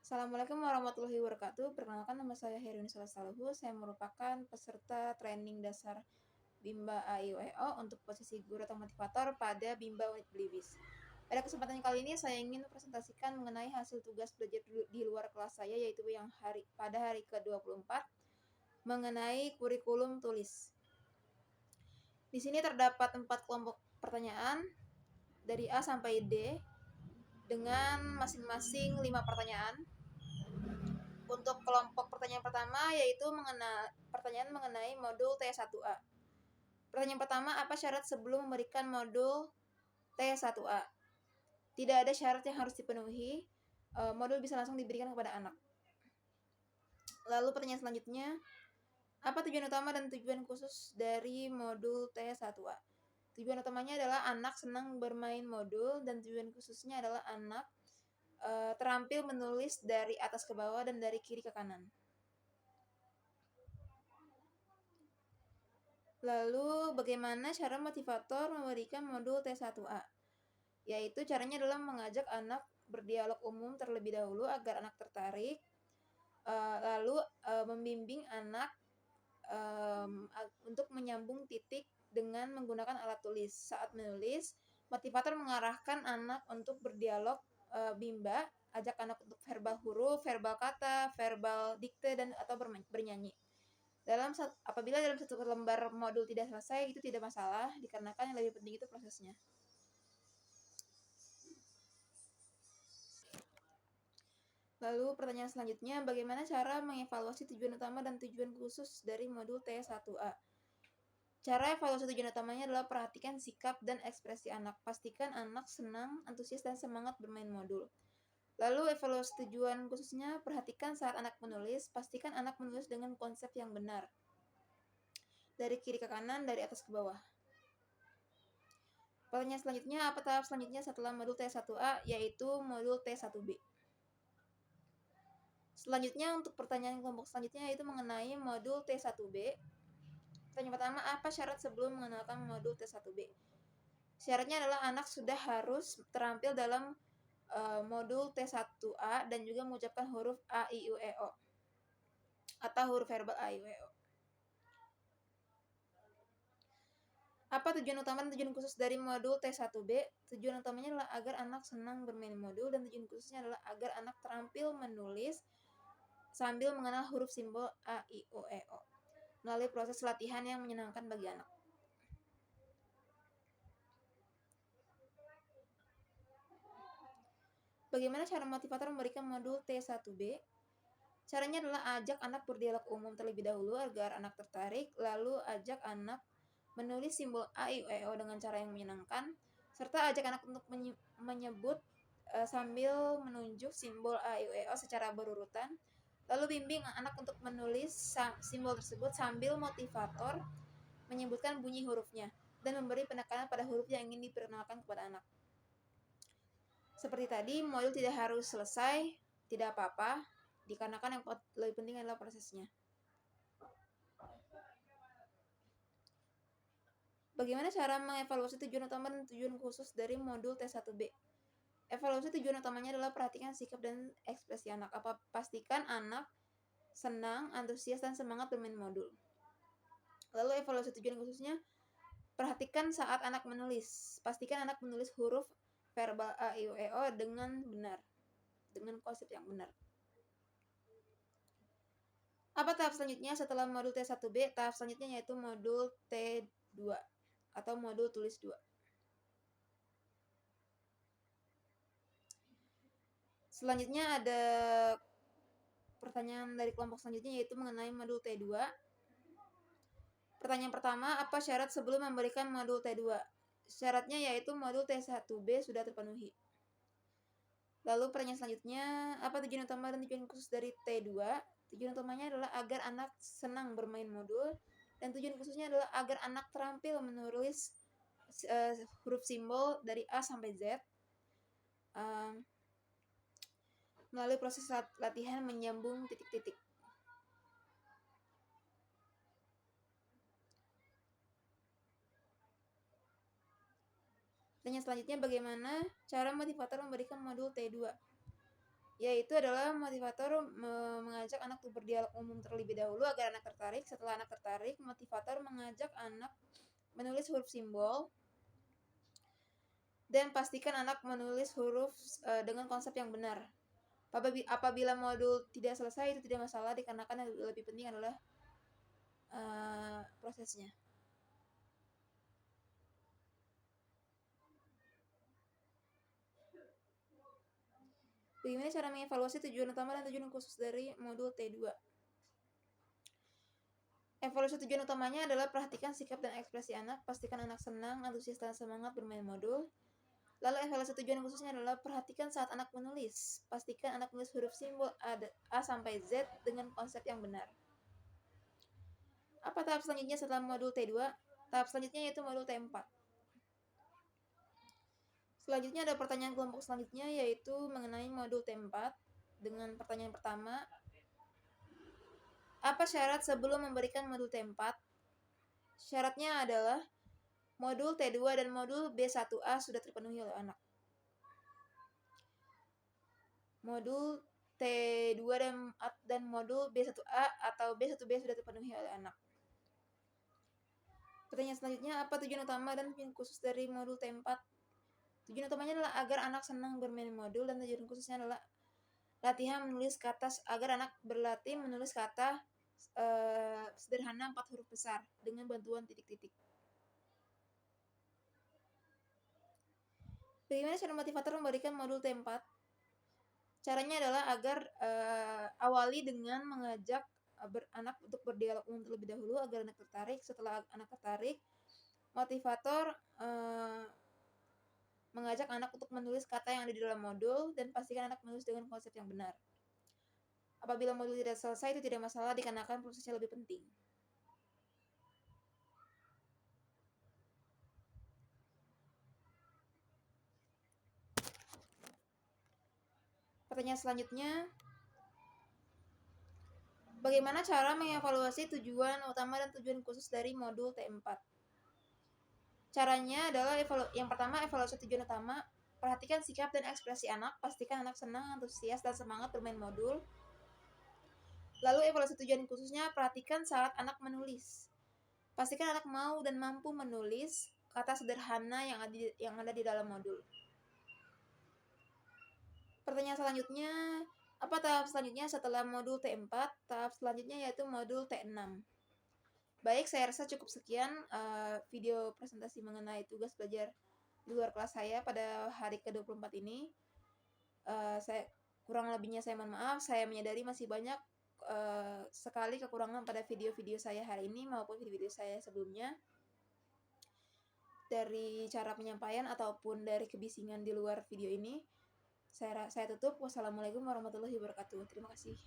Assalamualaikum warahmatullahi wabarakatuh. Perkenalkan, nama saya Heruni Salasaluhu. Saya merupakan peserta training dasar Bimba AIUEO untuk posisi guru atau motivator pada Bimba Unit Belibis. Pada kesempatan kali ini saya ingin mempresentasikan mengenai hasil tugas belajar di luar kelas saya, yaitu yang pada hari ke-24 mengenai kurikulum tulis. Di sini terdapat 4 kelompok pertanyaan dari A sampai D dengan masing-masing 5 pertanyaan. Untuk kelompok pertanyaan pertama yaitu pertanyaan mengenai modul T1A. Pertanyaan pertama, apa syarat sebelum memberikan modul T1A? Tidak ada syarat yang harus dipenuhi. Modul bisa langsung diberikan kepada anak. Lalu pertanyaan selanjutnya, apa tujuan utama dan tujuan khusus dari modul T1A? Tujuan utamanya adalah anak senang bermain modul, dan tujuan khususnya adalah anak terampil menulis dari atas ke bawah dan dari kiri ke kanan. Lalu, bagaimana cara motivator memberikan modul T1A? Yaitu caranya adalah mengajak anak berdialog umum terlebih dahulu agar anak tertarik, lalu membimbing anak untuk menyambung titik dengan menggunakan alat tulis. Saat menulis, motivator mengarahkan anak untuk berdialog bimba, ajak anak untuk verbal huruf, verbal kata, verbal dikte, dan atau bernyanyi. Apabila dalam satu lembar modul tidak selesai, itu tidak masalah, dikarenakan yang lebih penting itu prosesnya. Lalu pertanyaan selanjutnya, bagaimana cara mengevaluasi tujuan utama dan tujuan khusus dari modul T1A? Cara evaluasi tujuan utamanya adalah perhatikan sikap dan ekspresi anak. Pastikan anak senang, antusias, dan semangat bermain modul. Lalu evaluasi tujuan khususnya, perhatikan saat anak menulis, pastikan anak menulis dengan konsep yang benar. Dari kiri ke kanan, dari atas ke bawah. Pertanyaan selanjutnya, apa tahap selanjutnya setelah modul T1A, yaitu modul T1B. Selanjutnya, untuk pertanyaan kelompok selanjutnya yaitu mengenai modul T1B. Pertanyaan pertama, apa syarat sebelum mengenalkan modul T1B? Syaratnya adalah anak sudah harus terampil dalam modul T1A dan juga mengucapkan huruf A, I, U, E, O atau huruf verbal A, I, U, E, O. Apa tujuan utama dan tujuan khusus dari modul T1B? Tujuan utamanya adalah agar anak senang bermain modul, dan tujuan khususnya adalah agar anak terampil menulis sambil mengenal huruf simbol A, I, U, E, O melalui proses latihan yang menyenangkan bagi anak. Bagaimana cara motivator memberikan modul T1B? Caranya adalah ajak anak berdialog umum terlebih dahulu agar anak tertarik, lalu ajak anak menulis simbol A, I, U, E, O dengan cara yang menyenangkan, serta ajak anak untuk menyebut sambil menunjuk simbol A, I, U, E, O secara berurutan. Lalu bimbing anak untuk menulis simbol tersebut sambil motivator menyebutkan bunyi hurufnya dan memberi penekanan pada huruf yang ingin diperkenalkan kepada anak. Seperti tadi, modul tidak harus selesai, tidak apa-apa, dikarenakan yang lebih penting adalah prosesnya. Bagaimana cara mengevaluasi tujuan utama dan tujuan khusus dari modul T1B? Evaluasi tujuan utamanya adalah perhatikan sikap dan ekspresi anak. Pastikan anak senang, antusias, dan semangat bermain modul. Lalu evaluasi tujuan khususnya, perhatikan saat anak menulis. Pastikan anak menulis huruf verbal A, I, U, E, O dengan benar, dengan konsep yang benar. Apa tahap selanjutnya setelah modul T1B? Tahap selanjutnya yaitu modul T2 atau modul tulis 2. Selanjutnya ada pertanyaan dari kelompok selanjutnya yaitu mengenai modul T2. Pertanyaan pertama, apa syarat sebelum memberikan modul T2? Syaratnya yaitu modul T1B sudah terpenuhi. Lalu pertanyaan selanjutnya, apa tujuan utama dan tujuan khusus dari T2? Tujuan utamanya adalah agar anak senang bermain modul, dan tujuan khususnya adalah agar anak terampil menulis huruf simbol dari A sampai Z melalui proses latihan menyambung titik-titik. Pertanyaan selanjutnya, bagaimana cara motivator memberikan modul T2? yaitu adalah motivator mengajak anak untuk berdialog umum terlebih dahulu agar anak tertarik. Setelah anak tertarik, motivator mengajak anak menulis huruf simbol dan pastikan anak menulis huruf dengan konsep yang benar. Apabila modul tidak selesai, itu tidak masalah dikarenakan yang lebih penting adalah prosesnya. Bagaimana cara mengevaluasi tujuan utama dan tujuan khusus dari modul T2? Evaluasi tujuan utamanya adalah perhatikan sikap dan ekspresi anak, pastikan anak senang, antusias, dan semangat bermain modul. Lalu evaluasi tujuan khususnya adalah perhatikan saat anak menulis, pastikan anak menulis huruf simbol A sampai Z dengan konsep yang benar. Apa tahap selanjutnya setelah modul T2? Tahap selanjutnya yaitu modul T4. Selanjutnya ada pertanyaan kelompok selanjutnya yaitu mengenai modul T4 dengan pertanyaan pertama. Apa syarat sebelum memberikan modul T4? Syaratnya adalah modul T2 dan modul B1A sudah terpenuhi oleh anak. Modul T2 dan modul B1A atau B1B sudah terpenuhi oleh anak. Pertanyaan selanjutnya, apa tujuan utama dan tujuan khusus dari modul T4? Tujuan utamanya adalah agar anak senang bermain modul dan tujuan khususnya adalah latihan menulis kata agar anak berlatih menulis kata sederhana 4 huruf besar dengan bantuan titik-titik. Bagaimana cara motivator memberikan modul T4? Caranya adalah agar awali dengan mengajak anak untuk berdialog umum terlebih dahulu agar anak tertarik. Setelah anak tertarik, motivator mengajak anak untuk menulis kata yang ada di dalam modul dan pastikan anak menulis dengan konsep yang benar. Apabila modul tidak selesai, itu tidak masalah dikarenakan prosesnya lebih penting. Pertanyaan selanjutnya, bagaimana cara mengevaluasi tujuan utama dan tujuan khusus dari modul T4? Caranya adalah yang pertama evaluasi tujuan utama, perhatikan sikap dan ekspresi anak, pastikan anak senang, antusias, dan semangat bermain modul. Lalu evaluasi tujuan khususnya, perhatikan saat anak menulis. Pastikan anak mau dan mampu menulis kata sederhana yang ada di dalam modul. Pertanyaan selanjutnya, apa tahap selanjutnya setelah modul T4? Tahap selanjutnya yaitu modul T6. Baik, saya rasa cukup sekian video presentasi mengenai tugas belajar di luar kelas saya pada hari ke-24 ini. Saya kurang lebihnya saya mohon maaf. Saya menyadari masih banyak sekali kekurangan pada video-video saya hari ini maupun video-video saya sebelumnya. Dari cara penyampaian ataupun dari kebisingan di luar video ini. Saya tutup. Wassalamualaikum warahmatullahi wabarakatuh. Terima kasih.